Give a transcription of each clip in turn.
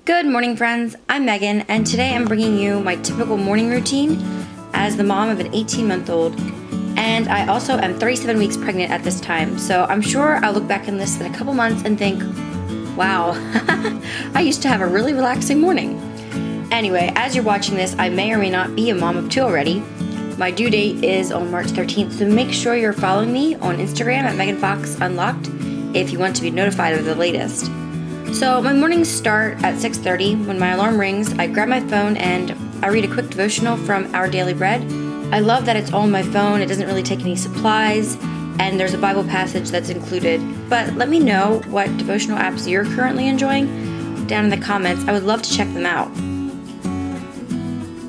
Good morning, friends. I'm Megan, and today I'm bringing you my typical morning routine as the mom of an 18-month-old, and I also am 37 weeks pregnant at this time, so I'm sure I'll look back on this in a couple months and think, wow, I used to have a really relaxing morning. Anyway, as you're watching this, I may or may not be a mom of two already. My due date is on March 13th, so make sure you're following me on Instagram at MeganFoxUnlocked if you want to be notified of the latest. So my mornings start at 6:30. When my alarm rings, I grab my phone and I read a quick devotional from Our Daily Bread. I love that it's all on my phone, it doesn't really take any supplies, and there's a Bible passage that's included. But let me know what devotional apps you're currently enjoying down in the comments. I would love to check them out.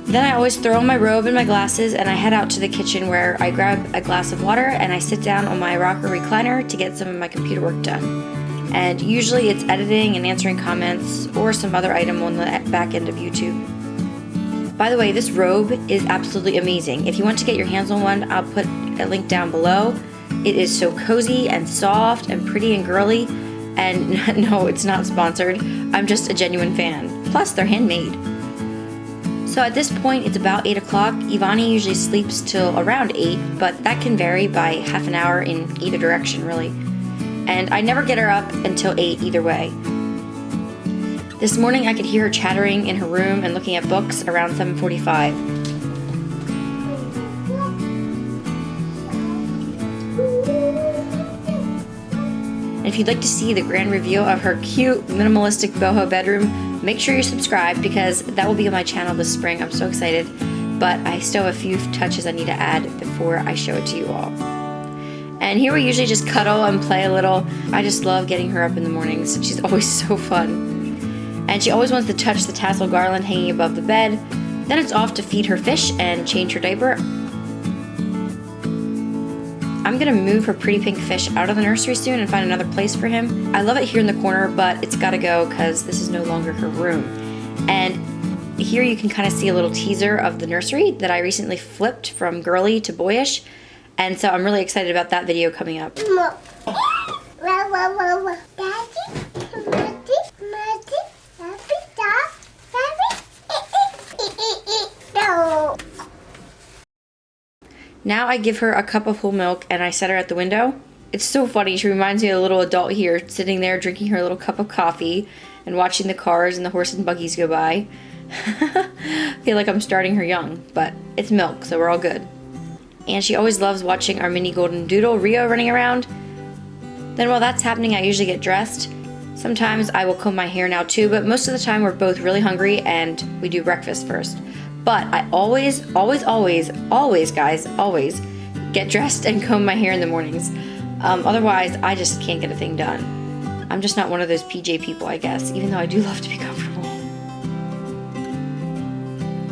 Then I always throw on my robe and my glasses and I head out to the kitchen where I grab a glass of water and I sit down on my rocker recliner to get some of my computer work done. And usually it's editing and answering comments or some other item on the back end of YouTube. By the way, this robe is absolutely amazing. If you want to get your hands on one, I'll put a link down below. It is so cozy and soft and pretty and girly. And no, it's not sponsored. I'm just a genuine fan. Plus, they're handmade. So at this point, it's about 8 o'clock. Ivani usually sleeps till around 8, but that can vary by half an hour in either direction, really. And I never get her up until 8 either way. This morning I could hear her chattering in her room and looking at books around 7:45. And if you'd like to see the grand reveal of her cute minimalistic boho bedroom, make sure you're subscribed because that will be on my channel this spring. I'm so excited, but I still have a few touches I need to add before I show it to you all. And here we usually just cuddle and play a little. I just love getting her up in the mornings. She's always so fun. And she always wants to touch the tassel garland hanging above the bed. Then it's off to feed her fish and change her diaper. I'm gonna move her pretty pink fish out of the nursery soon and find another place for him. I love it here in the corner, but it's gotta go because this is no longer her room. And here you can kind of see a little teaser of the nursery that I recently flipped from girly to boyish. And so I'm really excited about that video coming up. Now I give her a cup of whole milk and I set her at the window. It's so funny, she reminds me of a little adult here, sitting there drinking her little cup of coffee and watching the cars and the horse and buggies go by. I feel like I'm starting her young, but it's milk, so we're all good. And she always loves watching our mini golden doodle, Rio, running around. Then while that's happening, I usually get dressed. Sometimes I will comb my hair now too, but most of the time we're both really hungry and we do breakfast first. But I always get dressed and comb my hair in the mornings. Otherwise, I just can't get a thing done. I'm just not one of those PJ people, I guess, even though I do love to be comfortable.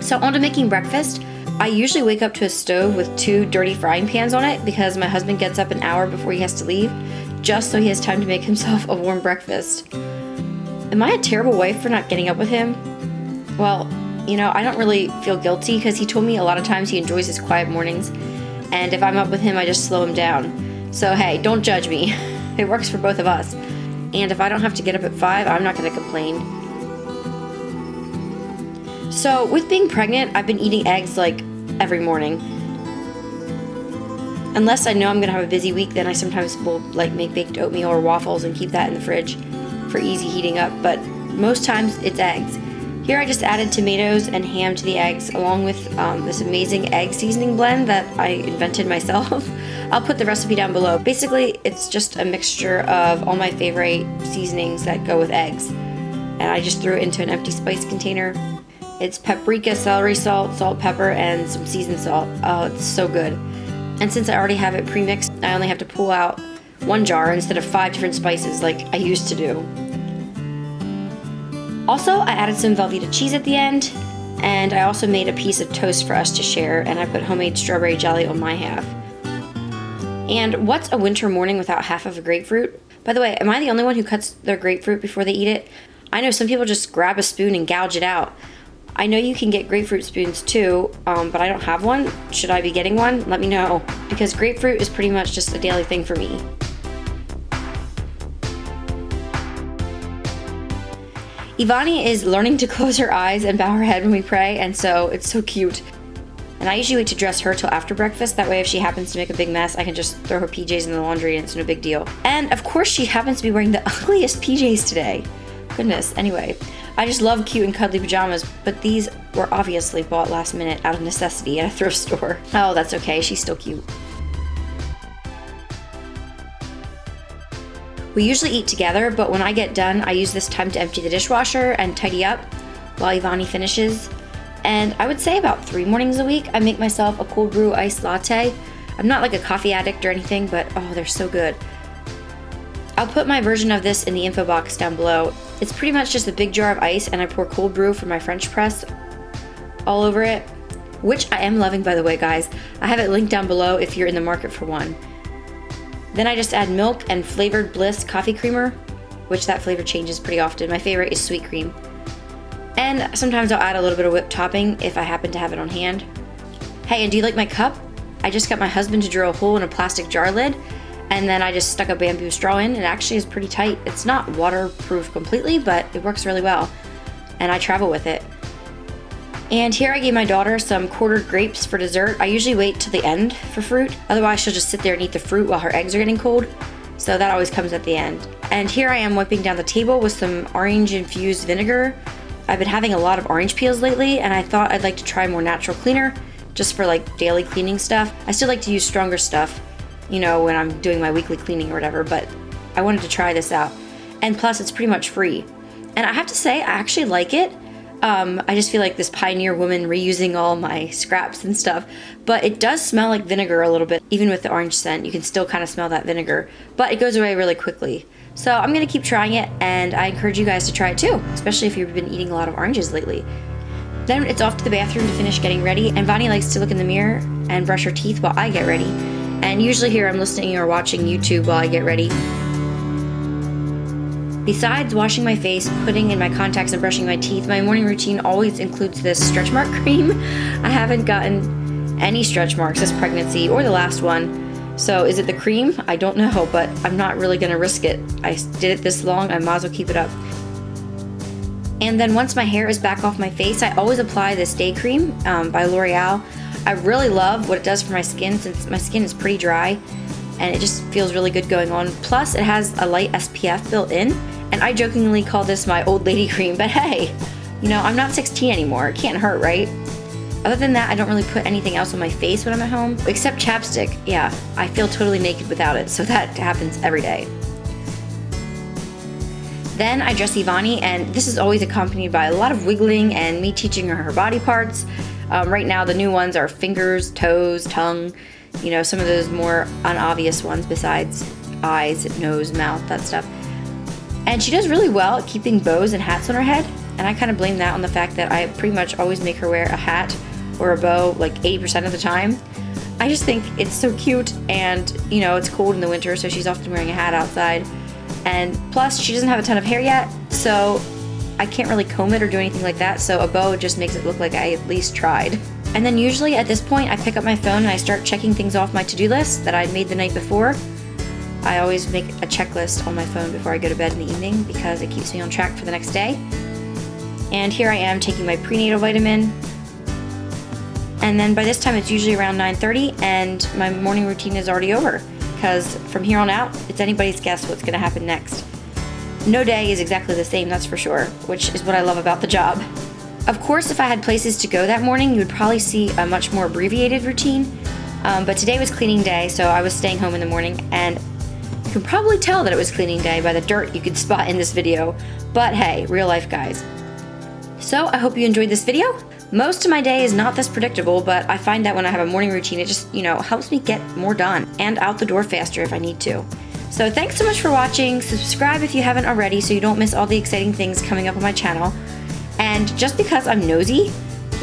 So on to making breakfast. I usually wake up to a stove with 2 dirty frying pans on it because my husband gets up an hour before he has to leave, just so he has time to make himself a warm breakfast. Am I a terrible wife for not getting up with him? Well, you know, I don't really feel guilty because he told me a lot of times he enjoys his quiet mornings, and if I'm up with him, I just slow him down. So hey, don't judge me. It works for both of us. And if I don't have to get up at 5, I'm not going to complain. So with being pregnant, I've been eating eggs like every morning. Unless I know I'm gonna have a busy week, then I sometimes will like make baked oatmeal or waffles and keep that in the fridge for easy heating up, but most times it's eggs. Here I just added tomatoes and ham to the eggs along with this amazing egg seasoning blend that I invented myself. I'll put the recipe down below. Basically, it's just a mixture of all my favorite seasonings that go with eggs. And I just threw it into an empty spice container. It's paprika, celery salt, salt, pepper, and some seasoned salt. Oh, it's so good. And since I already have it pre-mixed, I only have to pull out 1 jar instead of 5 different spices like I used to do. Also, I added some Velveeta cheese at the end, and I also made a piece of toast for us to share, and I put homemade strawberry jelly on my half. And what's a winter morning without half of a grapefruit? By the way, am I the only one who cuts their grapefruit before they eat it? I know some people just grab a spoon and gouge it out. I know you can get grapefruit spoons too, but I don't have one. Should I be getting one? Let me know, because grapefruit is pretty much just a daily thing for me. Ivani is learning to close her eyes and bow her head when we pray, and so it's so cute. And I usually wait to dress her till after breakfast. That way if she happens to make a big mess, I can just throw her PJs in the laundry and it's no big deal. And of course she happens to be wearing the ugliest PJs today. Goodness, anyway. I just love cute and cuddly pajamas, but these were obviously bought last minute out of necessity at a thrift store. Oh, that's okay, she's still cute. We usually eat together, but when I get done, I use this time to empty the dishwasher and tidy up while Ivani finishes. And I would say about 3 mornings a week, I make myself a cold brew iced latte. I'm not like a coffee addict or anything, but oh, they're so good. I'll put my version of this in the info box down below. It's pretty much just a big jar of ice and I pour cold brew from my French press all over it, which I am loving, by the way, guys. I have it linked down below if you're in the market for one. Then I just add milk and flavored Bliss coffee creamer, which that flavor changes pretty often. My favorite is sweet cream. And sometimes I'll add a little bit of whipped topping if I happen to have it on hand. Hey, and do you like my cup? I just got my husband to drill a hole in a plastic jar lid, and then I just stuck a bamboo straw in. It actually is pretty tight. It's not waterproof completely, but it works really well. And I travel with it. And here I gave my daughter some quartered grapes for dessert. I usually wait till the end for fruit. Otherwise she'll just sit there and eat the fruit while her eggs are getting cold. So that always comes at the end. And here I am wiping down the table with some orange infused vinegar. I've been having a lot of orange peels lately, and I thought I'd like to try a more natural cleaner, just for like daily cleaning stuff. I still like to use stronger stuff, you know, when I'm doing my weekly cleaning or whatever, but I wanted to try this out. And plus it's pretty much free. And I have to say, I actually like it. I just feel like this pioneer woman reusing all my scraps and stuff, but it does smell like vinegar a little bit. Even with the orange scent, you can still kind of smell that vinegar, but it goes away really quickly. So I'm gonna keep trying it, and I encourage you guys to try it too, especially if you've been eating a lot of oranges lately. Then it's off to the bathroom to finish getting ready, and Vani likes to look in the mirror and brush her teeth while I get ready. And usually here I'm listening or watching YouTube while I get ready. Besides washing my face, putting in my contacts, and brushing my teeth, my morning routine always includes this stretch mark cream. I haven't gotten any stretch marks this pregnancy or the last one. So is it the cream? I don't know, but I'm not really gonna risk it. I did it this long, I might as well keep it up. And then once my hair is back off my face, I always apply this day cream by L'Oreal. I really love what it does for my skin, since my skin is pretty dry and it just feels really good going on. Plus it has a light SPF built in, and I jokingly call this my old lady cream, but hey, you know, I'm not 16 anymore. It can't hurt, right? Other than that, I don't really put anything else on my face when I'm at home, except chapstick. Yeah, I feel totally naked without it, so that happens every day. Then I dress Ivani, and this is always accompanied by a lot of wiggling and me teaching her body parts. Right now, the new ones are fingers, toes, tongue, you know, some of those more unobvious ones besides eyes, nose, mouth, that stuff. And she does really well at keeping bows and hats on her head, and I kind of blame that on the fact that I pretty much always make her wear a hat or a bow like 80% of the time. I just think it's so cute, and you know, it's cold in the winter, so she's often wearing a hat outside. And plus, she doesn't have a ton of hair yet, so I can't really comb it or do anything like that, so a bow just makes it look like I at least tried. And then usually at this point, I pick up my phone and I start checking things off my to-do list that I'd made the night before. I always make a checklist on my phone before I go to bed in the evening because it keeps me on track for the next day. And here I am taking my prenatal vitamin. And then by this time it's usually around 9:30 and my morning routine is already over, because from here on out, it's anybody's guess what's gonna happen next. No day is exactly the same, that's for sure, which is what I love about the job. Of course, if I had places to go that morning, you would probably see a much more abbreviated routine. But today was cleaning day, so I was staying home in the morning, and you can probably tell that it was cleaning day by the dirt you could spot in this video. But hey, real life, guys. So I hope you enjoyed this video. Most of my day is not this predictable, but I find that when I have a morning routine, it just, you know, helps me get more done and out the door faster if I need to. So thanks so much for watching. Subscribe if you haven't already so you don't miss all the exciting things coming up on my channel. And just because I'm nosy,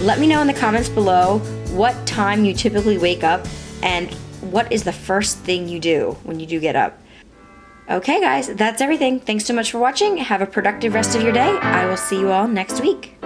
let me know in the comments below what time you typically wake up and what is the first thing you do when you do get up. Okay guys, that's everything. Thanks so much for watching. Have a productive rest of your day. I will see you all next week.